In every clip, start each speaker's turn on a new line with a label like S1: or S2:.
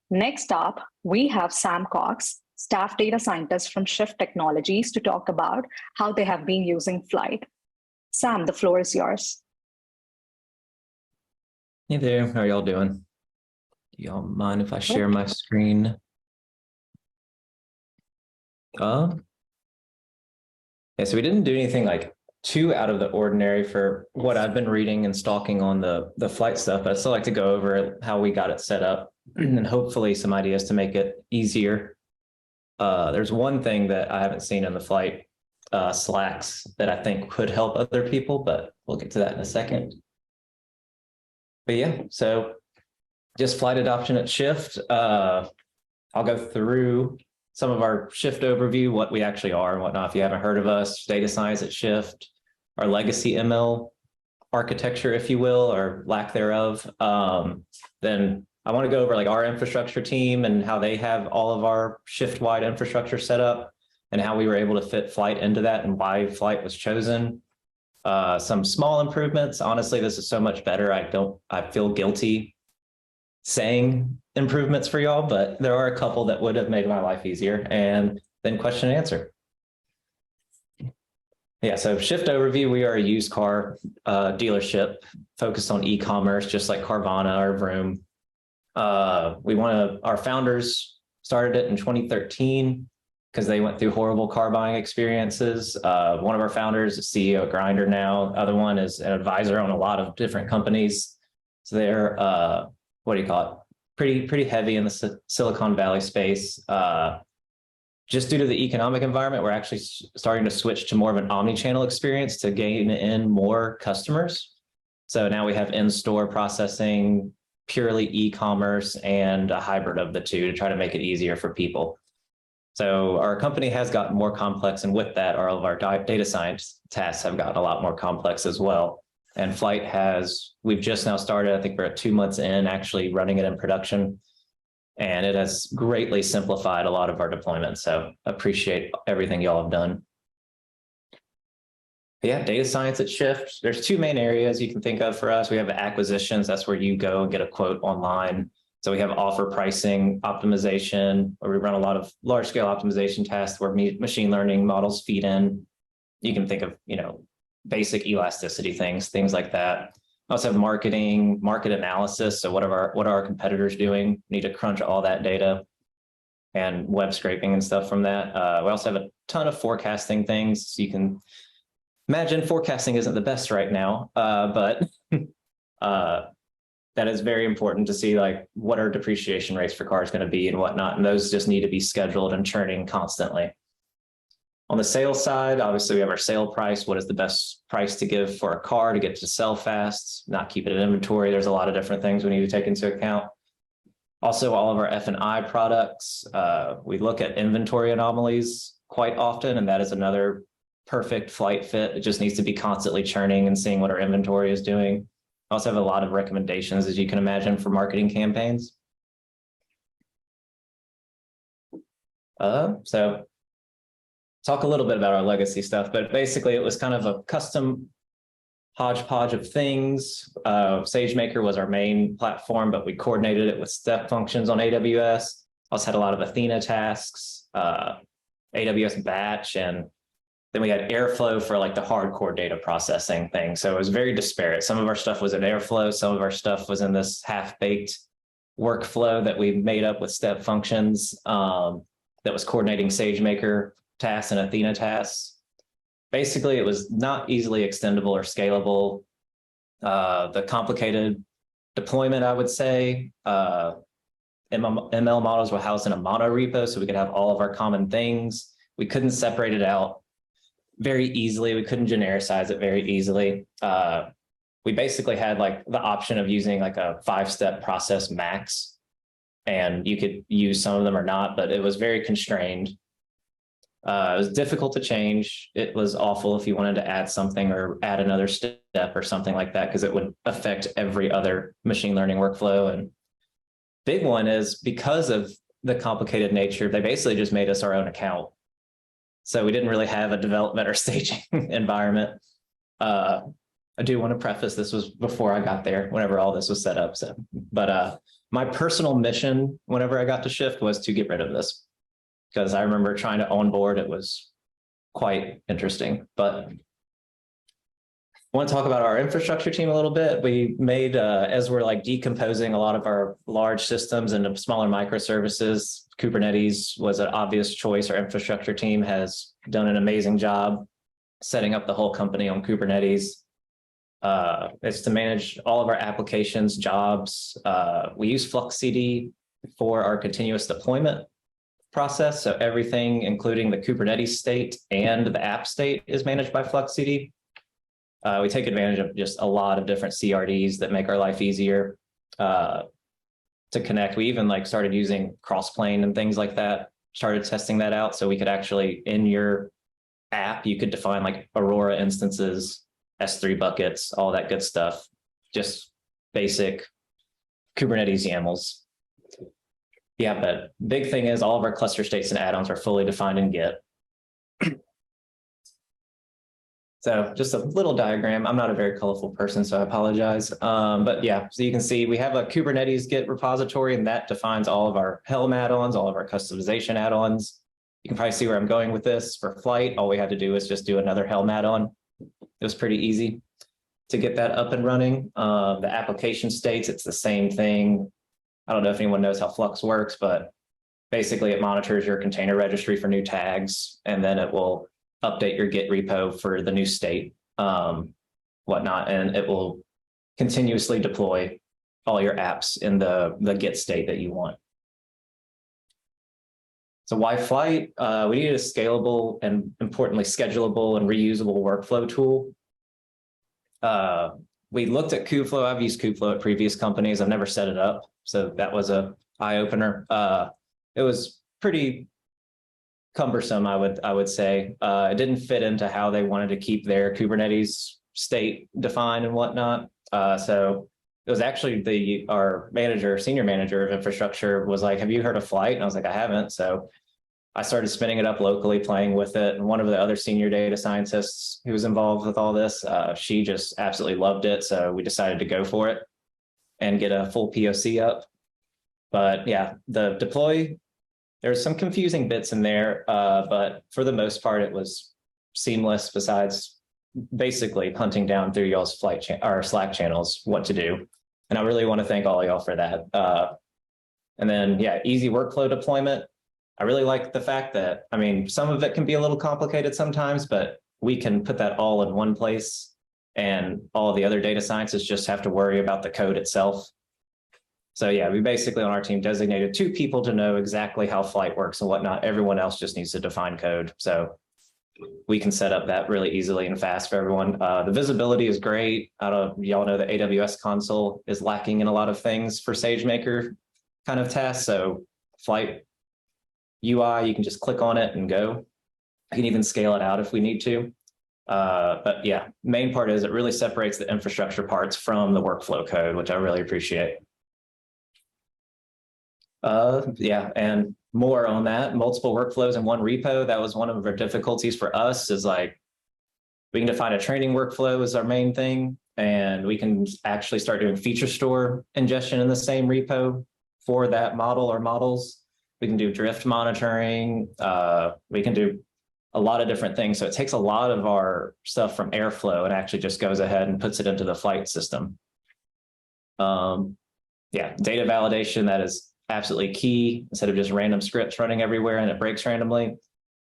S1: Next up, we have Sam Cox, staff data scientist from Shift Technologies, to talk about how they have been using Flyte. Sam, the floor is yours.
S2: Hey there, how are y'all doing? Do y'all mind if I share my screen? Yeah, so we didn't do anything like too out of the ordinary for what I've been reading and stalking on the Flyte stuff, but I'd still like to go over how we got it set up and hopefully some ideas to make it easier. There's one thing that I haven't seen in the Flyte Slacks that I think could help other people, but we'll get to that in a second. But yeah, so just Flyte adoption at Shift. I'll go through some of our Shift overview, what we actually are and whatnot. If you haven't heard of us, data science at Shift, our legacy ML architecture, if you will, or lack thereof. Then I want to go over like our infrastructure team and how they have all of our Shift-wide infrastructure set up and how we were able to fit Flyte into that and why Flyte was chosen. Some small improvements. Honestly, this is so much better. I feel guilty saying improvements for y'all, but there are a couple that would have made my life easier. And then question and answer. Yeah, so Shift overview, we are a used car dealership focused on e-commerce, just like Carvana or Vroom. Our founders started it in 2013 because they went through horrible car buying experiences. One of our founders is CEO at Grindr now. The other one is an advisor on a lot of different companies. So they're, what do you call it? Pretty heavy in the Silicon Valley space. Just due to the economic environment, we're actually starting to switch to more of an omni-channel experience to gain in more customers. So now we have in-store processing, purely e-commerce, and a hybrid of the two to try to make it easier for people. So our company has gotten more complex, and with that, all of our data science tasks have gotten a lot more complex as well. And Flyte we've just now started, I think we're at 2 months in actually running it in production. And it has greatly simplified a lot of our deployments. So appreciate everything y'all have done. Yeah, data science at Shift. There's two main areas you can think of for us. We have acquisitions. That's where you go and get a quote online. So we have offer pricing optimization, where we run a lot of large scale optimization tasks where machine learning models feed in. You can think of, basic elasticity things like that. We also have market analysis. So what are our competitors doing? We need to crunch all that data and web scraping and stuff from that. We also have a ton of forecasting things. So you can imagine forecasting isn't the best right now, but that is very important to see like what our depreciation rates for cars going to be and whatnot. And those just need to be scheduled and churning constantly. On the sales side, obviously we have our sale price. What is the best price to give for a car to get to sell fast, not keep it in inventory? There's a lot of different things we need to take into account. Also, all of our F&I products, we look at inventory anomalies quite often, and that is another perfect Flyte fit. It just needs to be constantly churning and seeing what our inventory is doing. I also have a lot of recommendations, as you can imagine, for marketing campaigns. So talk a little bit about our legacy stuff, but basically it was kind of a custom hodgepodge of things. SageMaker was our main platform, but we coordinated it with step functions on AWS. Also had a lot of Athena tasks, AWS batch, and then we had Airflow for like the hardcore data processing thing. So it was very disparate. Some of our stuff was in Airflow. Some of our stuff was in this half-baked workflow that we made up with step functions that was coordinating SageMaker tasks and Athena tasks. Basically, it was not easily extendable or scalable. The complicated deployment, I would say, ML models were housed in a mono repo, so we could have all of our common things. We couldn't separate it out very easily. We couldn't genericize it very easily. We basically had like the option of using like a 5-step process max, and you could use some of them or not, but it was very constrained. It was difficult to change. It was awful if you wanted to add something or add another step or something like that, because it would affect every other machine learning workflow. And big one is because of the complicated nature, they basically just made us our own account. So we didn't really have a development or staging environment. I do want to preface this was before I got there, whenever all this was set up. So, but my personal mission whenever I got to Shift was to get rid of this, because I remember trying to onboard. It was quite interesting. But I want to talk about our infrastructure team a little bit. We made, as we're like decomposing a lot of our large systems into smaller microservices, Kubernetes was an obvious choice. Our infrastructure team has done an amazing job setting up the whole company on Kubernetes. It's to manage all of our applications, jobs. We use Flux CD for our continuous deployment process. So everything, including the Kubernetes state and the app state, is managed by Flux CD. We take advantage of just a lot of different CRDs that make our life easier to connect. We even like started using Crossplane and things like that, started testing that out. So we could actually, in your app, you could define like Aurora instances, S3 buckets, all that good stuff. Just basic Kubernetes YAMLs. Yeah, but big thing is all of our cluster states and add-ons are fully defined in Git. So just a little diagram. I'm not a very colorful person, so I apologize. But yeah, so you can see we have a Kubernetes Git repository, and that defines all of our Helm add-ons, all of our customization add-ons. You can probably see where I'm going with this. For Flyte, all we had to do is just do another Helm add-on. It was pretty easy to get that up and running. The application states, it's the same thing. I don't know if anyone knows how Flux works, but basically it monitors your container registry for new tags, and then it will update your Git repo for the new state, whatnot, and it will continuously deploy all your apps in the Git state that you want. So why Flyte? We needed a scalable and importantly schedulable and reusable workflow tool. We looked at Kubeflow. I've used Kubeflow at previous companies. I've never set it up, so that was a eye opener. It was pretty cumbersome, I would say. It didn't fit into how they wanted to keep their Kubernetes state defined and whatnot. So it was actually our senior manager of infrastructure was like, "Have you heard of Flyte?" And I was like, "I haven't." So I started spinning it up locally, playing with it. And one of the other senior data scientists who was involved with all this, she just absolutely loved it. So we decided to go for it and get a full POC up. But yeah, the deploy, there's some confusing bits in there, but for the most part, it was seamless, besides basically hunting down through y'all's our Slack channels what to do. And I really want to thank all y'all for that. And then, yeah, easy workflow deployment. I really like the fact that, I mean, some of it can be a little complicated sometimes, but we can put that all in one place, and all of the other data scientists just have to worry about the code itself. So yeah, we basically on our team designated 2 people to know exactly how Flyte works and whatnot. Everyone else just needs to define code. So we can set up that really easily and fast for everyone. The visibility is great. I don't know, y'all know the AWS console is lacking in a lot of things for SageMaker kind of tasks. So Flyte UI, you can just click on it and go. I can even scale it out if we need to. But yeah, main part is it really separates the infrastructure parts from the workflow code, which I really appreciate. Yeah, and more on that, multiple workflows in one repo. That was one of our difficulties for us, is like, we can define a training workflow as our main thing, and we can actually start doing feature store ingestion in the same repo for that model or models. We can do drift monitoring. We can do a lot of different things. So it takes a lot of our stuff from Airflow and actually just goes ahead and puts it into the Flyte system. Yeah, data validation, that is absolutely key, instead of just random scripts running everywhere and it breaks randomly.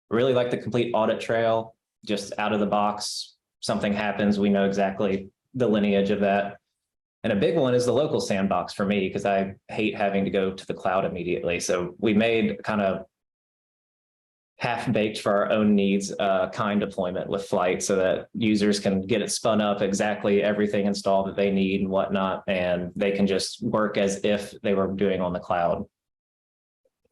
S2: Really like the complete audit trail, just out of the box. Something happens, we know exactly the lineage of that. And a big one is the local sandbox for me, because I hate having to go to the cloud immediately. So we made kind of half-baked for our own needs kind deployment with Flyte, so that users can get it spun up exactly everything installed that they need and whatnot, and they can just work as if they were doing on the cloud.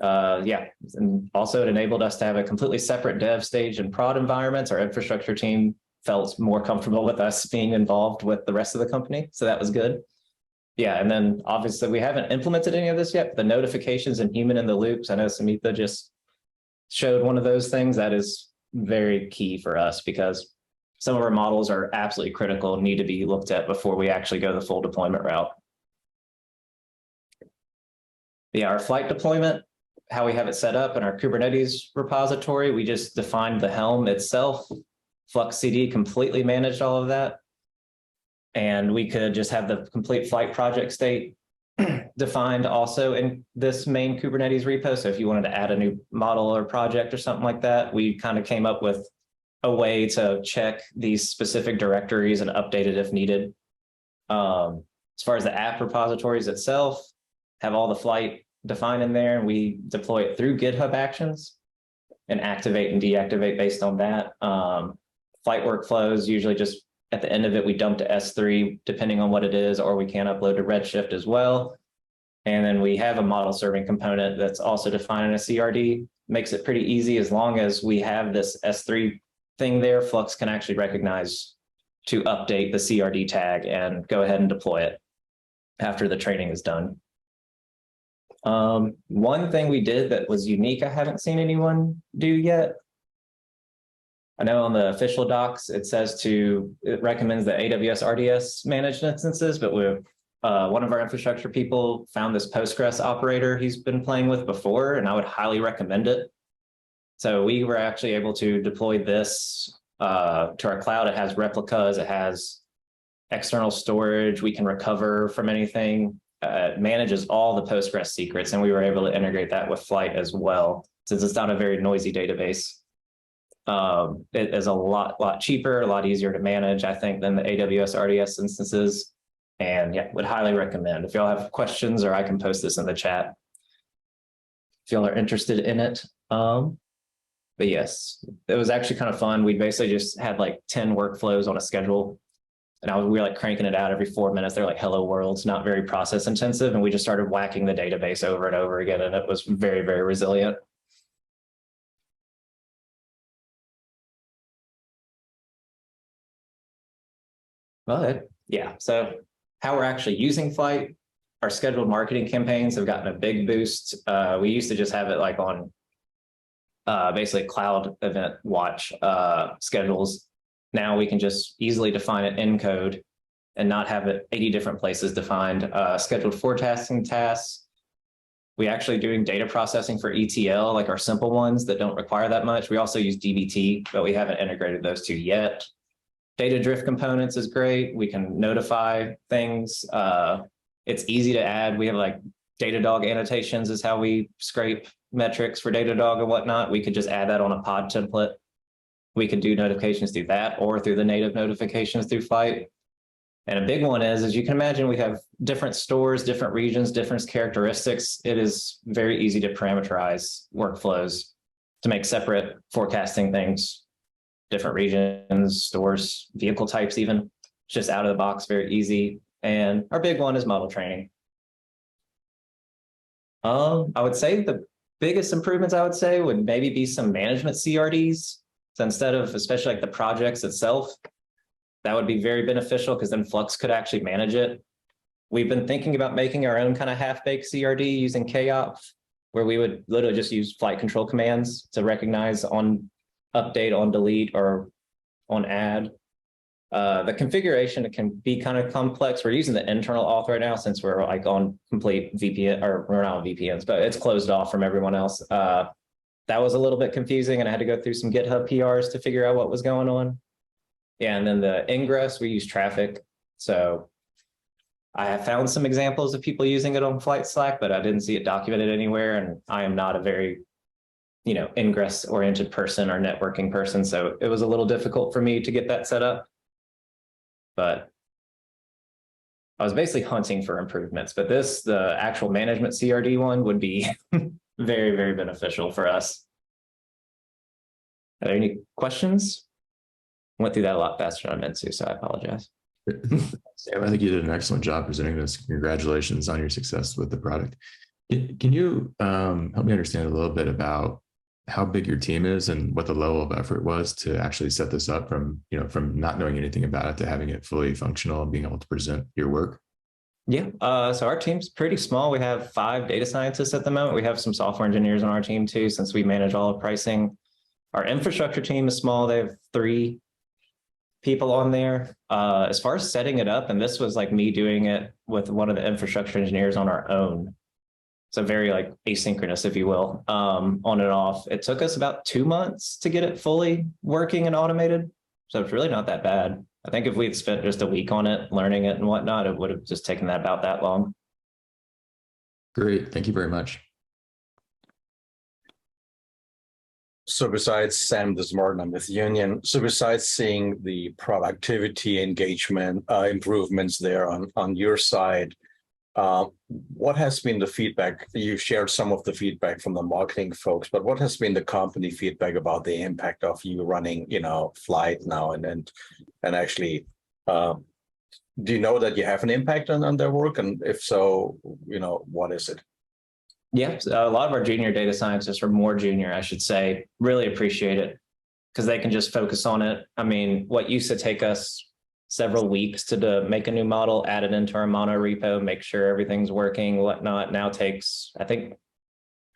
S2: Yeah, and also it enabled us to have a completely separate dev stage and prod environments. Our infrastructure team felt more comfortable with us being involved with the rest of the company, so that was good. Yeah, and then obviously we haven't implemented any of this yet. The notifications and human in the loops, I know Samantha just showed one of those things. That is very key for us, because some of our models are absolutely critical, need to be looked at before we actually go the full deployment route. Yeah, our Flyte deployment, how we have it set up in our Kubernetes repository, we just defined the Helm itself. Flux CD completely managed all of that. And we could just have the complete Flyte project state defined also in this main Kubernetes repo. So if you wanted to add a new model or project or something like that, we kind of came up with a way to check these specific directories and update it if needed. As far as the app repositories itself, have all the Flyte defined in there, and we deploy it through GitHub Actions and activate and deactivate based on that. Flyte workflows, usually just at the end of it, we dump to S3, depending on what it is, or we can upload to Redshift as well. And then we have a model serving component that's also defined in a CRD. Makes it pretty easy as long as we have this S3 thing there, Flux can actually recognize to update the CRD tag and go ahead and deploy it after the training is done. One thing we did that was unique, I haven't seen anyone do yet. I know on the official docs, it recommends the AWS RDS managed instances, but one of our infrastructure people found this Postgres operator he's been playing with before, and I would highly recommend it. So we were actually able to deploy this to our cloud. It has replicas, it has external storage, we can recover from anything. It manages all the Postgres secrets, and we were able to integrate that with Flyte as well, since it's not a very noisy database. It is a lot cheaper, a lot easier to manage, I think, than the AWS RDS instances. And yeah, would highly recommend. If y'all have questions, or I can post this in the chat if y'all are interested in it. But yes, it was actually kind of fun. We basically just had like 10 workflows on a schedule. And we were like cranking it out every 4 minutes. They're like hello worlds, not very process intensive. And we just started whacking the database over and over again. And it was very, very resilient. But yeah, so how we're actually using Flyte, our scheduled marketing campaigns have gotten a big boost. We used to just have it like on basically cloud event watch schedules. Now we can just easily define it in code and not have it 80 different places defined. Scheduled forecasting tasks. We actually doing data processing for ETL, like our simple ones that don't require that much. We also use dbt, but we haven't integrated those two yet. Data drift components is great. We can notify things. It's easy to add. We have like Datadog annotations is how we scrape metrics for Datadog and whatnot. We could just add that on a pod template. We could do notifications through that or through the native notifications through Flyte. And a big one is, as you can imagine, we have different stores, different regions, different characteristics. It is very easy to parameterize workflows to make separate forecasting things, different regions, stores, vehicle types even. It's just out of the box, very easy. And our big one is model training. I would say the biggest improvements would maybe be some management CRDs. So instead of, especially like the projects itself, that would be very beneficial because then Flux could actually manage it. We've been thinking about making our own kind of half-baked CRD using KOP, where we would literally just use Flyte control commands to recognize on update, on delete, or on add. The configuration can be kind of complex. We're using the internal auth right now since we're like on complete VPN, or we're not on VPNs, but it's closed off from everyone else. That was a little bit confusing, and I had to go through some GitHub PRs to figure out what was going on. Yeah, and then the ingress, we use traffic. So I have found some examples of people using it on Flyte Slack, but I didn't see it documented anywhere. And I am not a very, ingress oriented person or networking person. So it was a little difficult for me to get that set up. But I was basically hunting for improvements. But the actual management CRD one would be very, very beneficial for us. Are there any questions? Went through that a lot faster than I meant to, so I apologize.
S3: Sam, I think you did an excellent job presenting this. Congratulations on your success with the product. Can you help me understand a little bit about how big your team is and what the level of effort was to actually set this up from not knowing anything about it to having it fully functional and being able to present your work?
S2: Yeah, so our team's pretty small. We have 5 data scientists at the moment. We have some software engineers on our team too, since we manage all of pricing. Our infrastructure team is small. They have 3 people on there. As far as setting it up, and this was like me doing it with one of the infrastructure engineers on our own. So very like asynchronous, if you will, on and off. It took us about 2 months to get it fully working and automated. So it's really not that bad. I think if we had spent just a week on it, learning it and whatnot, it would have just taken that about that long.
S3: Great. Thank you very much.
S4: So besides Sam, this is Martin, I'm with Union. So besides seeing the productivity engagement improvements there on your side, what has been the feedback? You shared some of the feedback from the marketing folks, but what has been the company feedback about the impact of you running, Flyte now and actually, do you know that you have an impact on their work? And if so, what is it?
S2: Yeah, a lot of our junior data scientists, or more junior, I should say, really appreciate it because they can just focus on it. I mean, what used to take us several weeks to make a new model, add it into our mono repo, make sure everything's working, whatnot, now takes, I think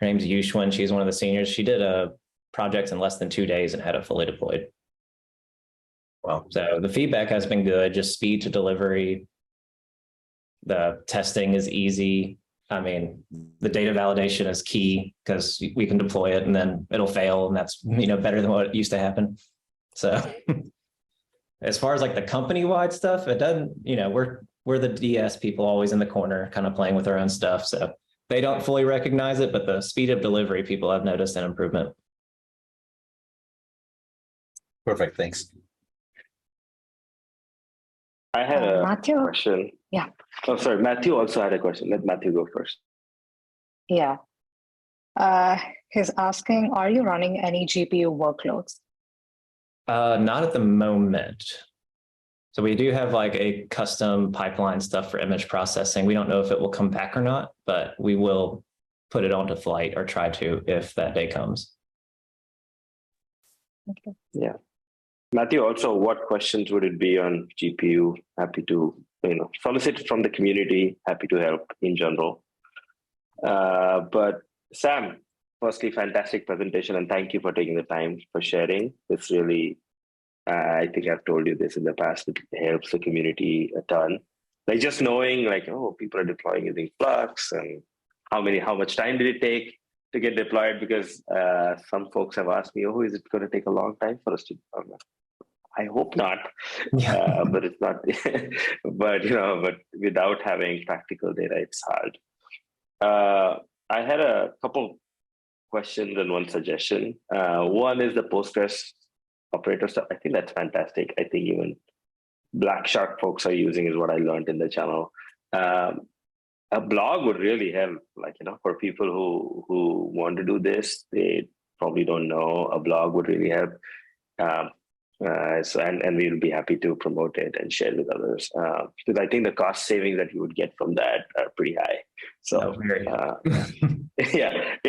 S2: her name's Yushwin, she's one of the seniors. She did a project in less than 2 days and had it fully deployed.
S4: Wow.
S2: So the feedback has been good, just speed to delivery. The testing is easy. I mean, the data validation is key because we can deploy it and then it'll fail, and that's better than what used to happen. So as far as like the company-wide stuff, it doesn't, we're the DS people always in the corner, kind of playing with our own stuff. So they don't fully recognize it, but the speed of delivery, people have noticed an improvement.
S4: Perfect, thanks.
S5: I had a
S1: Matthew?
S5: question.
S1: Yeah.
S5: Oh, sorry. Matthew also had a question. Let Matthew go first.
S1: Yeah. He's asking, are you running any GPU workloads?
S2: Not at the moment. So we do have like a custom pipeline stuff for image processing. We don't know if it will come back or not, but we will put it onto Flyte or try to if that day comes.
S1: Okay.
S5: Yeah. Matthew, also, what questions would it be on GPU? Happy to, solicit from the community, happy to help in general. But Sam, firstly, fantastic presentation, and thank you for taking the time for sharing. It's really, I think I've told you this in the past, it helps the community a ton. Like just knowing people are deploying using Flux and how much time did it take to get deployed? Because some folks have asked me, is it going to take a long time for us to? I hope not,
S2: Yeah.
S5: but it's not. but without having practical data, it's hard. I had a couple questions and one suggestion. One is the Postgres operator stuff. I think that's fantastic. I think even Black Shark folks are using is what I learned in the channel. A blog would really help, for people who want to do this. They probably don't know. A blog would really help. And we'll be happy to promote it and share with others because I think the cost savings that you would get from that are pretty high. So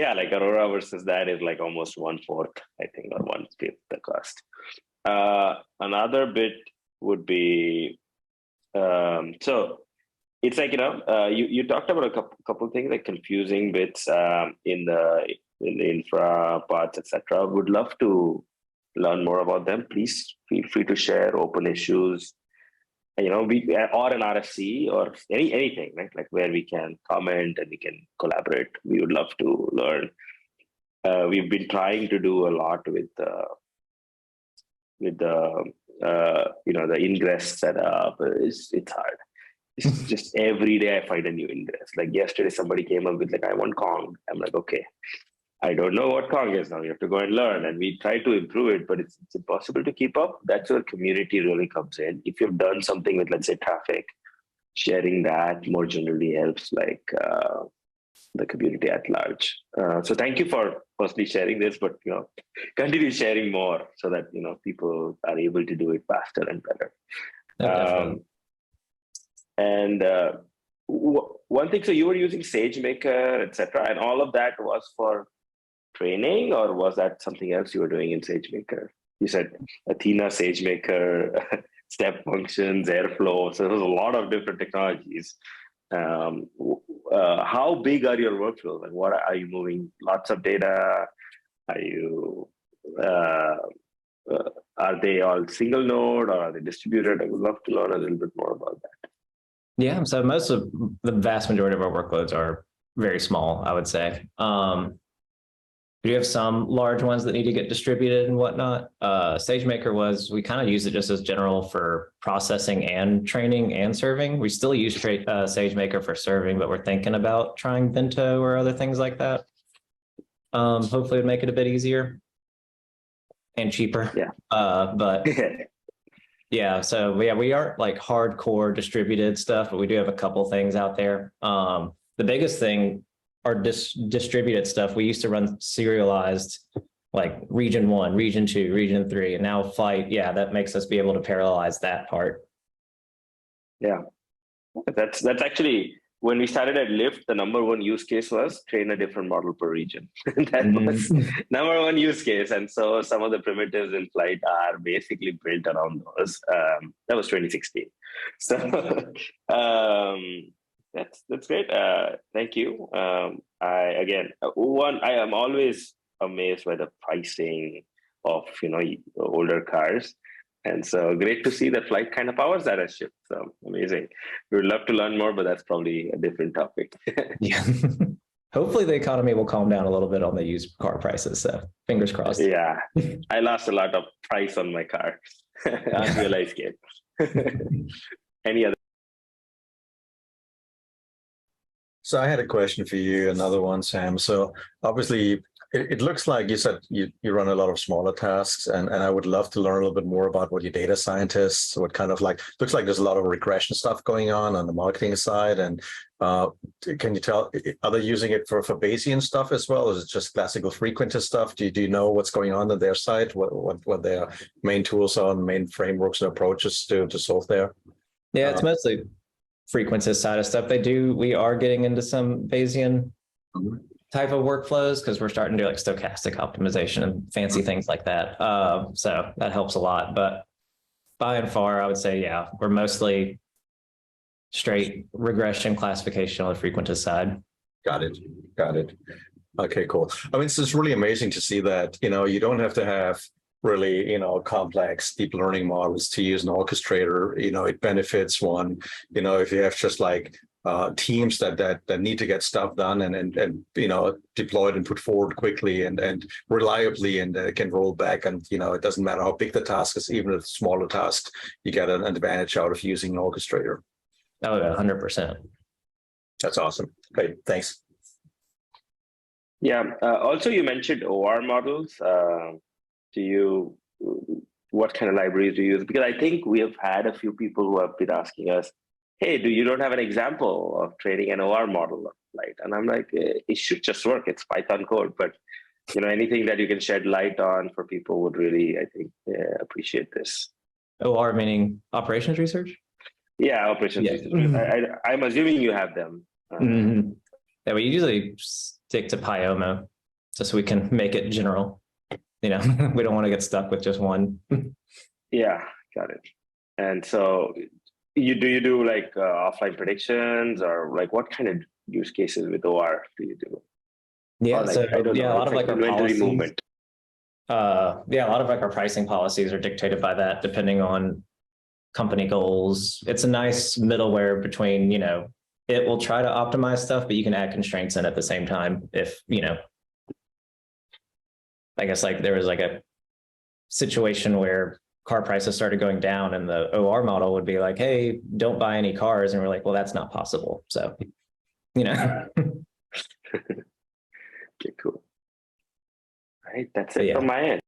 S5: like Aurora versus that is like almost 1/4, I think, or 1/5 the cost. Another bit would be so it's like you talked about a couple of things like confusing bits in the infra parts, etc. Would love to learn more about them. Please feel free to share open issues, or an RFC or anything, right? Like where we can comment and we can collaborate. We would love to learn. We've been trying to do a lot with the ingress setup. It's hard. It's just every day I find a new ingress. Like yesterday, somebody came up with I want Kong. I'm like, okay. I don't know what Kong is now. You have to go and learn. And we try to improve it, but it's impossible to keep up. That's where community really comes in. If you've done something with, let's say, traffic, sharing that more generally helps the community at large. So thank you for firstly sharing this, but continue sharing more so that people are able to do it faster and better. One thing, so you were using SageMaker, etc., and all of that was for training, or was that something else you were doing in SageMaker? You said Athena, SageMaker, step functions, Airflow. So there was a lot of different technologies. How big are your workflows? Like, what are you moving? Lots of data? Are you? are they all single node or are they distributed? I would love to learn a little bit more about that.
S2: Yeah, so most of the vast majority of our workloads are very small, I would say. We have some large ones that need to get distributed and whatnot. SageMaker we kind of use it just as general for processing and training and serving. We still use SageMaker for serving, but we're thinking about trying Bento or other things like that. Hopefully it'd make it a bit easier and cheaper.
S5: Yeah.
S2: But yeah, so yeah, we aren't like hardcore distributed stuff, but we do have a couple things out there. The biggest thing are distributed stuff. We used to run serialized, like region 1, region 2, region 3, and now Flyte, yeah, that makes us be able to parallelize that part.
S5: Yeah, that's actually, when we started at Lyft, the number one use case was train a different model per region. That was number one use case. And so some of the primitives in Flyte are basically built around those. That was 2016. So that's great. Thank you. I am always amazed by the pricing of older cars. And so great to see that Flyte kind of powers that as ship. So amazing. We would love to learn more, but that's probably a different topic.
S2: Yeah. Hopefully the economy will calm down a little bit on the used car prices. So fingers crossed.
S5: Yeah. I lost a lot of price on my car. Unrealized gain. Any other?
S4: So I had a question for you, another one, Sam. So obviously, it looks like you said you run a lot of smaller tasks, and I would love to learn a little bit more about what your data scientists, what kind of looks like there's a lot of regression stuff going on the marketing side. And can you tell, are they using it for Bayesian stuff as well? Is it just classical frequentist stuff? Do you know what's going on their side? What their main tools are, main frameworks and approaches to solve there?
S2: Yeah, it's mostly frequentist side of stuff. We are getting into some Bayesian type of workflows because we're starting to do like stochastic optimization and fancy things like that. So that helps a lot. But by and far, I would say, yeah, we're mostly straight regression classification on the frequentist side.
S4: Got it. Okay, cool. I mean, it's really amazing to see that, you don't have to have really, complex deep learning models to use an orchestrator. It benefits one, if you have just teams that need to get stuff done and deployed and put forward quickly and reliably, and can roll back. And it doesn't matter how big the task is, even if it's smaller tasks, you get an advantage out of using an orchestrator.
S2: Oh, 100%.
S4: That's awesome. Great, thanks.
S5: Yeah. Also, you mentioned OR models. What kind of libraries do you use? Because I think we have had a few people who have been asking us, hey, you don't have an example of training an OR model of Flyte? And I'm like, it should just work. It's Python code, but anything that you can shed light on for people would really, I think, appreciate this.
S2: OR meaning operations research?
S5: Yeah, operations research. I'm assuming you have them.
S2: Yeah, we usually stick to PyOmo just so we can make it general. We don't want to get stuck with just one.
S5: Yeah, got it. And so do you do offline predictions, or what kind of use cases with OR do you do?
S2: Yeah,
S5: a lot of
S2: our
S5: inventory movement.
S2: A lot of our pricing policies are dictated by that, depending on company goals. It's a nice middleware between, it will try to optimize stuff, but you can add constraints in at the same time. If, I guess there was a situation where car prices started going down and the OR model would be like, hey, don't buy any cars. And we're like, well, that's not possible. So,
S5: Okay, cool. All right, that's it from my end.